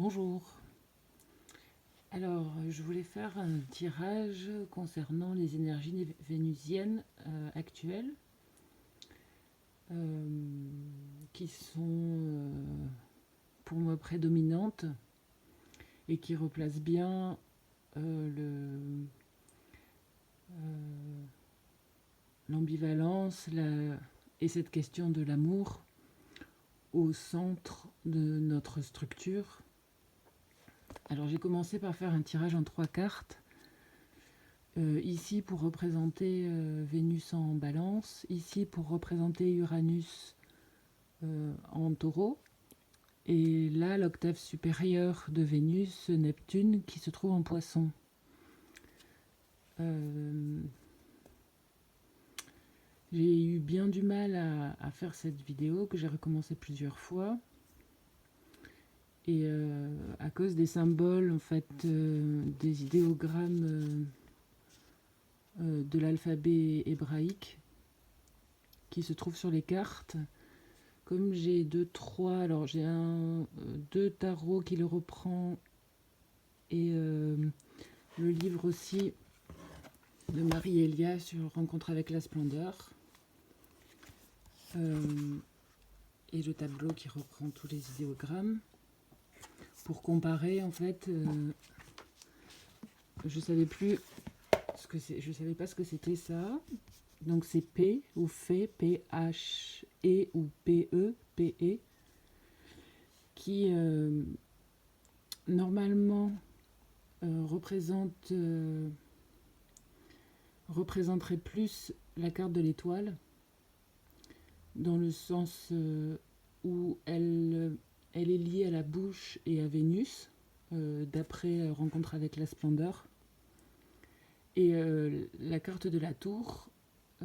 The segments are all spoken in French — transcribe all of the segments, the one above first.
Bonjour. Alors, je voulais faire un tirage concernant les énergies vénusiennes actuelles euh, qui sont pour moi prédominantes et qui replacent bien euh, l'ambivalence et cette question de l'amour au centre de notre structure. Alors j'ai commencé par faire un tirage en 3 cartes. Ici pour représenter Vénus en balance, ici pour représenter Uranus en taureau, et là l'octave supérieure de Vénus, Neptune, qui se trouve en poisson. J'ai eu bien du mal à faire cette vidéo, que j'ai recommencé plusieurs fois. Et à cause des symboles, en fait, des idéogrammes de l'alphabet hébraïque qui se trouvent sur les cartes, comme j'ai alors j'ai deux tarots qui le reprend et le livre aussi de Marie-Elia sur Rencontre avec la splendeur, et le tableau qui reprend tous les idéogrammes pour comparer. En fait, je savais pas ce que c'était ça. Donc c'est P ou P, P-H-E ou P-E, P-E, qui normalement représenterait plus la carte de l'étoile, dans le sens où elle est liée à la bouche et à Vénus, d'après Rencontre avec la splendeur. Et la carte de la tour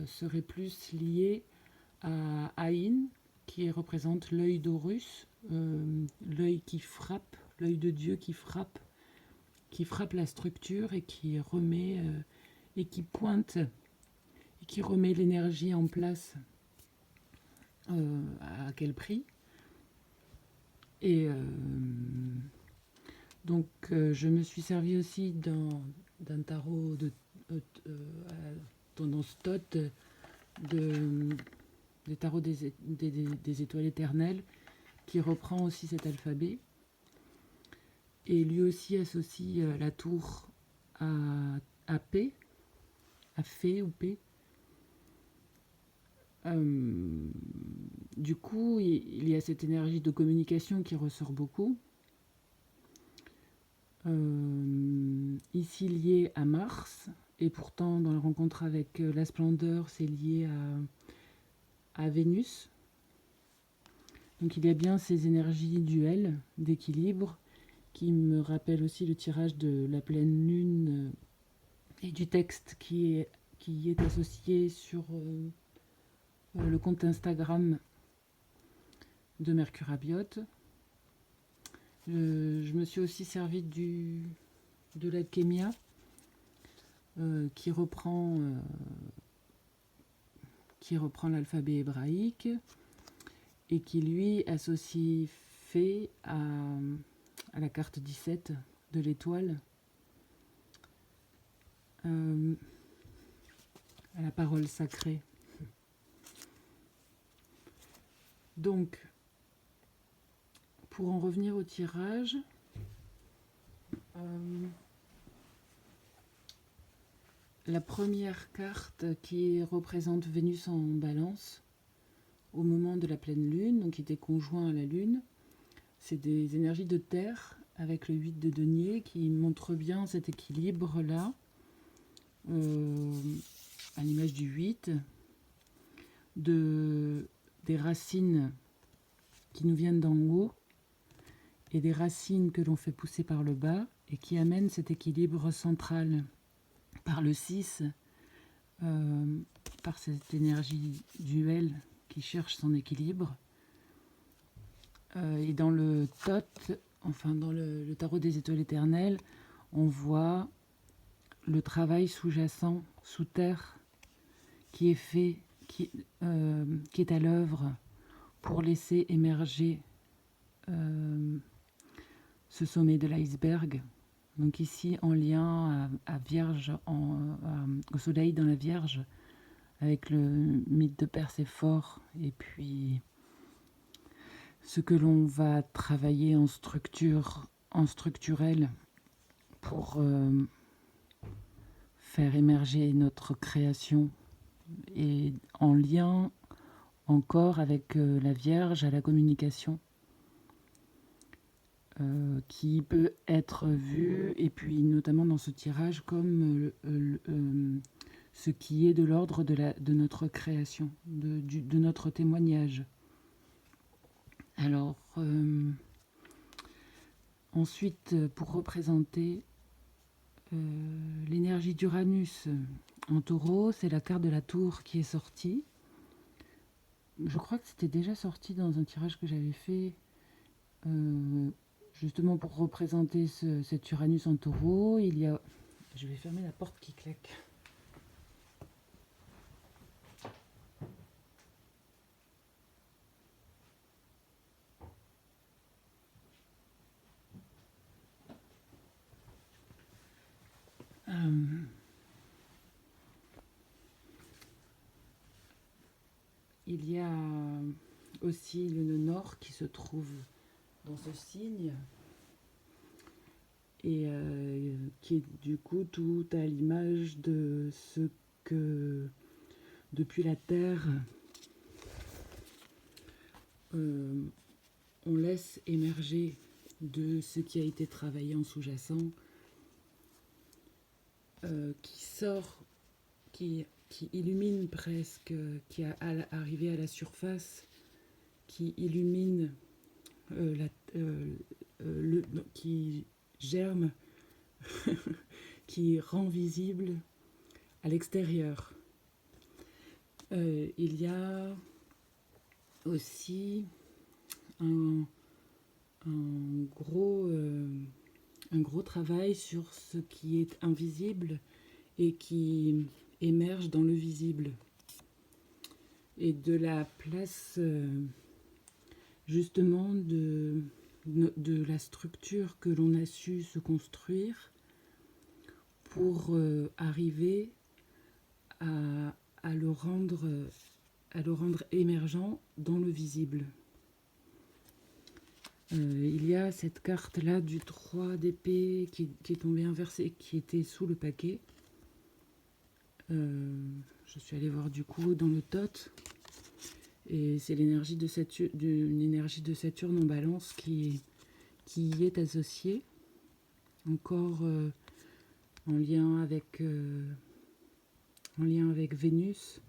serait plus liée à Aïn, qui représente l'œil d'Horus, l'œil qui frappe, l'œil de Dieu qui frappe la structure et qui remet et qui pointe et qui remet l'énergie en place. À quel prix? Et donc je me suis servi aussi d'un tarot de tendance Thoth, des tarots des étoiles éternelles, qui reprend aussi cet alphabet. Et lui aussi associe la tour à P, à Fé ou P. Du coup, il y a cette énergie de communication qui ressort beaucoup. Ici liée à Mars, et pourtant dans la rencontre avec la splendeur, c'est lié à Vénus. Donc il y a bien ces énergies duelles, d'équilibre, qui me rappellent aussi le tirage de la pleine lune et du texte qui est associé sur le compte Instagram de Mercure Abiote. Je me suis aussi servi de l'alchémia, qui reprend l'alphabet hébraïque et qui lui associe Fée à la carte 17 de l'étoile, à la parole sacrée. Donc, pour en revenir au tirage, la première carte qui représente Vénus en balance au moment de la pleine lune, donc qui était conjoint à la lune, c'est des énergies de terre avec le 8 de denier qui montre bien cet équilibre-là, à l'image du 8, des racines qui nous viennent d'en haut et des racines que l'on fait pousser par le bas et qui amènent cet équilibre central par le 6, par cette énergie duelle qui cherche son équilibre. Et dans le Thoth, enfin dans le tarot des étoiles éternelles, on voit le travail sous-jacent, sous terre, qui est fait, qui est à l'œuvre pour laisser émerger ce sommet de l'iceberg. Donc ici en lien à Vierge, au soleil dans la Vierge, avec le mythe de Perséphore, et puis ce que l'on va travailler en structurel pour faire émerger notre création, et en lien encore avec la Vierge à la communication, qui peut être vue, et puis notamment dans ce tirage, comme ce qui est de l'ordre de notre création, de notre témoignage. Alors, ensuite, pour représenter l'énergie d'Uranus en taureau, c'est la carte de la tour qui est sortie. Je crois que c'était déjà sorti dans un tirage que j'avais fait, justement pour représenter cet Uranus en taureau. Il y a... Je vais fermer la porte qui claque. Il y a aussi le nœud nord qui se trouve dans ce signe et qui est du coup tout à l'image de ce que depuis la Terre on laisse émerger de ce qui a été travaillé en sous-jacent, qui sort, qui illumine presque, qui est arrivé à la surface, qui illumine, qui germe, qui rend visible à l'extérieur. Il y a aussi un gros travail sur ce qui est invisible et qui émerge dans le visible, et de la place justement de la structure que l'on a su se construire pour arriver à le rendre émergent dans le visible. Il y a cette carte-là du 3 d'épée qui est tombée inversée, qui était sous le paquet. Je suis allée voir du coup dans le tot. Et c'est l'énergie de Saturne en balance qui y est associée. Encore en lien avec Vénus.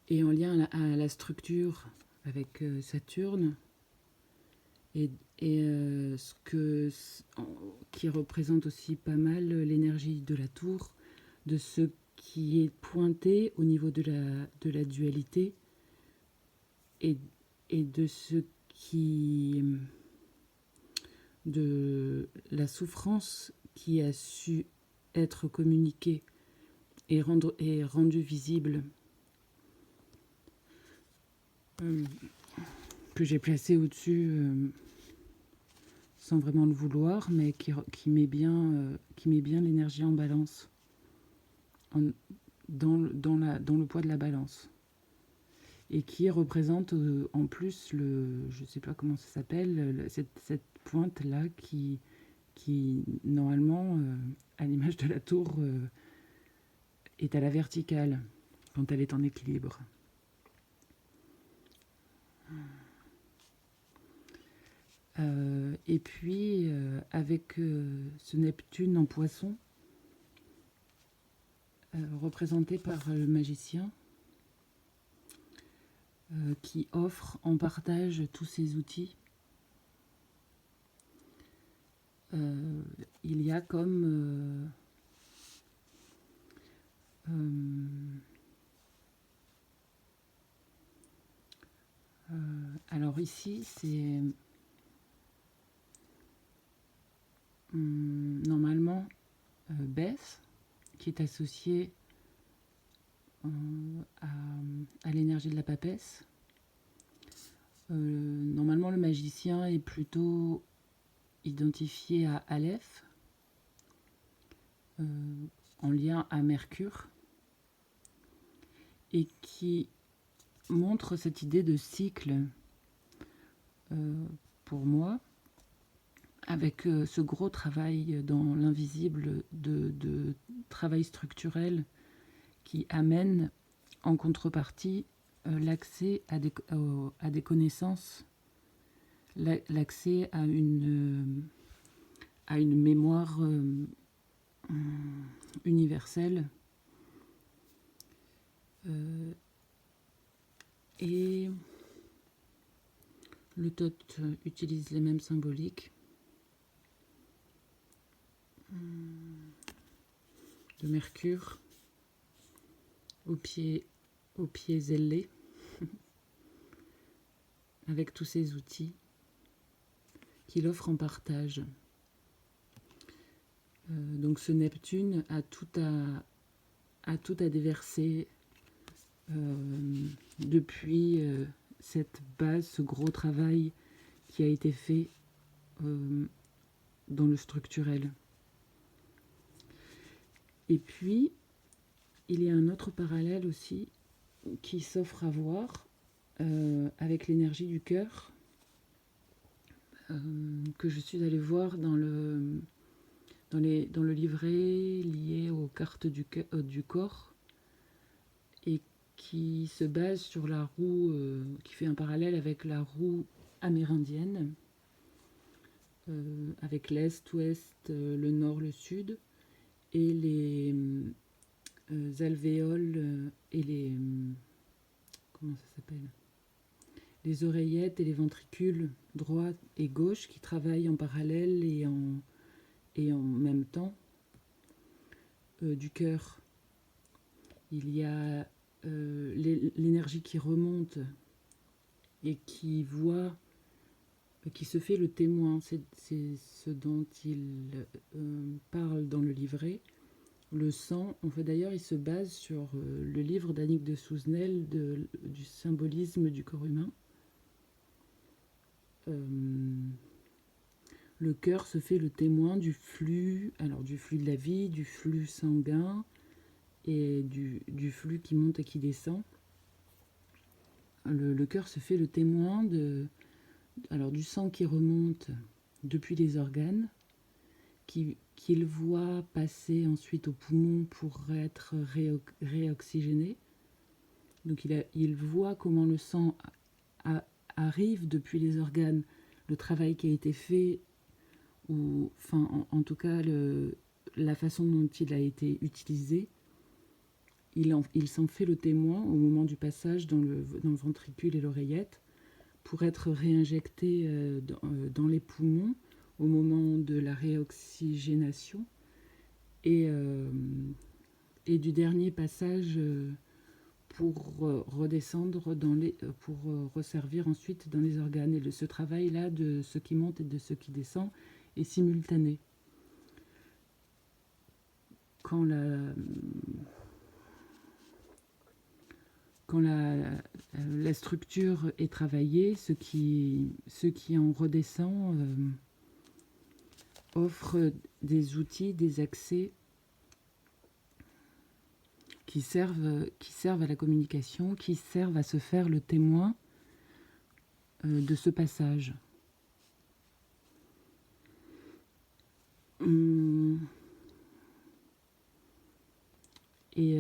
Et en lien à la structure avec Saturne, et qui représente aussi pas mal l'énergie de la tour, de ce qui est pointé au niveau de la dualité, et de ce qui... de la souffrance qui a su être communiquée et rendue visible, que j'ai placé au-dessus sans vraiment le vouloir, mais qui met bien l'énergie en balance, dans le poids de la balance, et qui représente en plus je sais pas comment ça s'appelle, cette pointe là qui normalement, à l'image de la tour, est à la verticale quand elle est en équilibre. Et puis avec ce Neptune en poisson, représenté par le magicien, qui offre en partage tous ses outils. Il y a comme alors ici c'est normalement Beth qui est associée à l'énergie de la papesse. Normalement, le magicien est plutôt identifié à Aleph, en lien à Mercure, et qui montre cette idée de cycle pour moi, avec ce gros travail dans l'invisible de travail structurel qui amène en contrepartie l'accès à des connaissances, l'accès à une mémoire universelle. Et le Thoth utilise les mêmes symboliques de Mercure aux pieds ailés, avec tous ces outils qu'il offre en partage. Donc ce Neptune a tout à déverser depuis cette base, ce gros travail qui a été fait dans le structurel. Et puis, il y a un autre parallèle aussi qui s'offre à voir avec l'énergie du cœur, que je suis allée voir dans le livret lié aux cartes du corps, et qui se base sur la roue, qui fait un parallèle avec la roue amérindienne, avec l'est, ouest, le nord, le sud, et les alvéoles et les... comment ça s'appelle ? Les oreillettes et les ventricules droit et gauche qui travaillent en parallèle et en même temps du cœur. Il y a l'énergie qui remonte et qui voit, qui se fait le témoin. C'est ce dont il parle dans le livret. Le sang, en fait d'ailleurs, il se base sur le livre d'Annick de Souzenel du symbolisme du corps humain. Le cœur se fait le témoin du flux de la vie, du flux sanguin et du flux qui monte et qui descend. Le cœur se fait le témoin du sang qui remonte depuis les organes, qu'il voit passer ensuite au poumon pour être réoxygéné. Donc il voit comment le sang arrive depuis les organes, le travail qui a été fait, ou enfin en tout cas la façon dont il a été utilisé. Il s'en fait le témoin au moment du passage dans le ventricule et l'oreillette, pour être réinjecté dans les poumons au moment de la réoxygénation, et du dernier passage pour redescendre pour resservir ensuite dans les organes. Et ce travail-là de ce qui monte et de ce qui descend est simultané. Quand la structure est travaillée, ce qui en redescend offre des outils, des accès qui servent à la communication, qui servent à se faire le témoin de ce passage. Et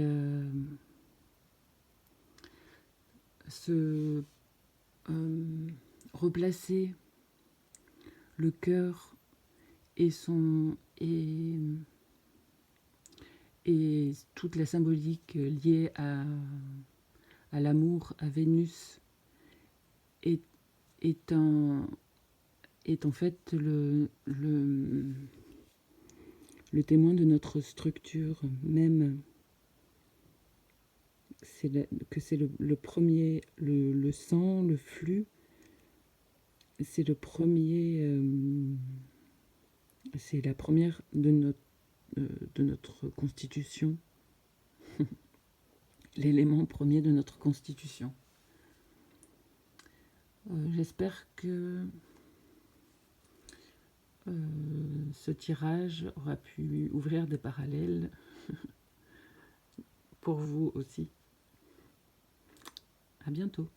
replacer le cœur et toute la symbolique liée à l'amour, à Vénus, est en fait le témoin de notre structure même. C'est le premier, le sang, le flux, c'est le premier, c'est la première de notre constitution. l'élément premier de notre constitution. J'espère que ce tirage aura pu ouvrir des parallèles pour vous aussi. À bientôt.